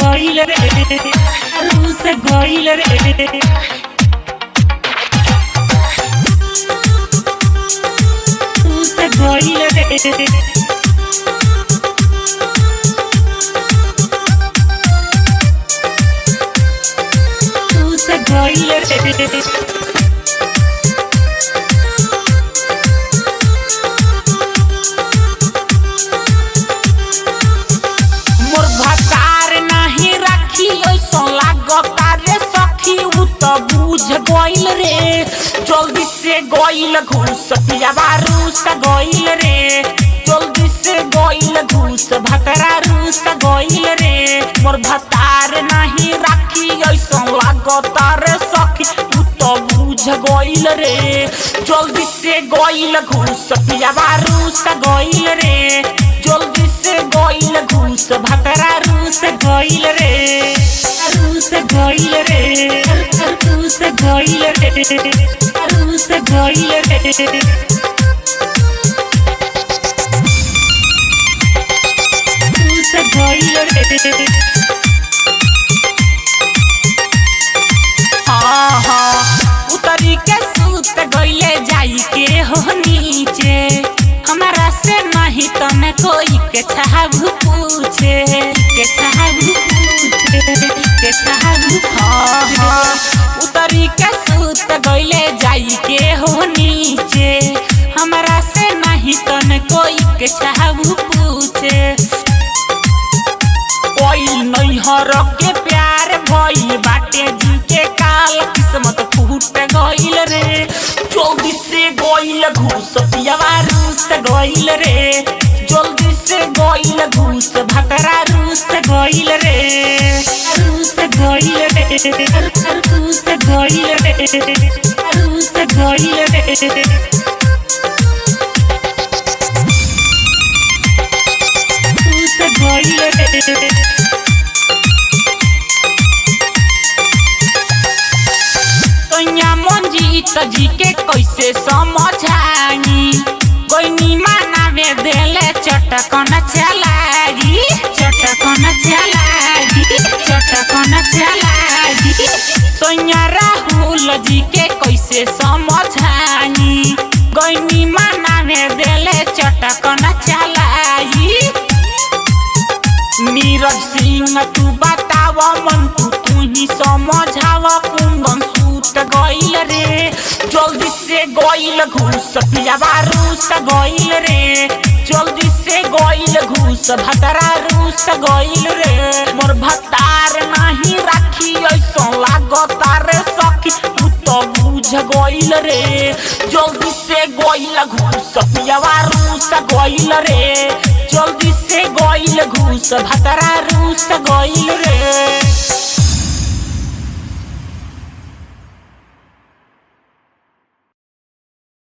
गइल रे रूस गइल रे रूस गइल रे रूस गइल रे गइल रे जल्दी से गइल घूस पियावा रूस गइल रे जल्दी से गइल घूस भतरा रूस गइल रे मोर भतार नहीं राखी ऐसा लागता रे सखी तू तो बुझ गइल रे जल्दी से गइल घूस पियावा रूस गइल रे जल्दी से गइल घूस भतरा रूस गइल रे रूस गइल रे रूस गइल रे रूस गइल रे रूस गइल रे हाँ हाँ उतरी के सूत गइले जाई के हो नीचे हमारा से नहीं तो न कोई के चाहबू पूछे के चाहबू पूछे के चाहबू हाँ हाँ उतरी के सूत गइले जाई के हो नीचे हमारा से नहीं तो न कोई के चाहबू पूछे कोई नहीं हर के प्यार भइल बाटे जी के काल किस्मत फूट गइल रे जल्दी से गइल घूस पियावा रूस गइल रे जल्दी से गइल घूस भतरा रूस गइल रे रूस गइल रे रूस गइल रे रूस गइल रे रूस गइल रे मंजीत जी के कैसे समझाई कोई मानावे देले चटकन चलागी चटकन चलागी चटकन चलागी सोनिया राहुल जी के कैसे समझाई कोई मानावे देले चटकन चलाई नीरज सिंह तू बताव मन तू ही समझाव कुंदन सूत गइल रे जल्दी से गइल घूस पियावा रूस गइल रे जल्दी से गइल घूस भतरा रूस गइल रे मोर भतार नहीं राखी ऐसा लागता रे सखी तू तो बुझ गइल रे जल्दी से गइल घूस पियावा रूस गइल रे जल्दी से गइल घूस भतरा रूस गइल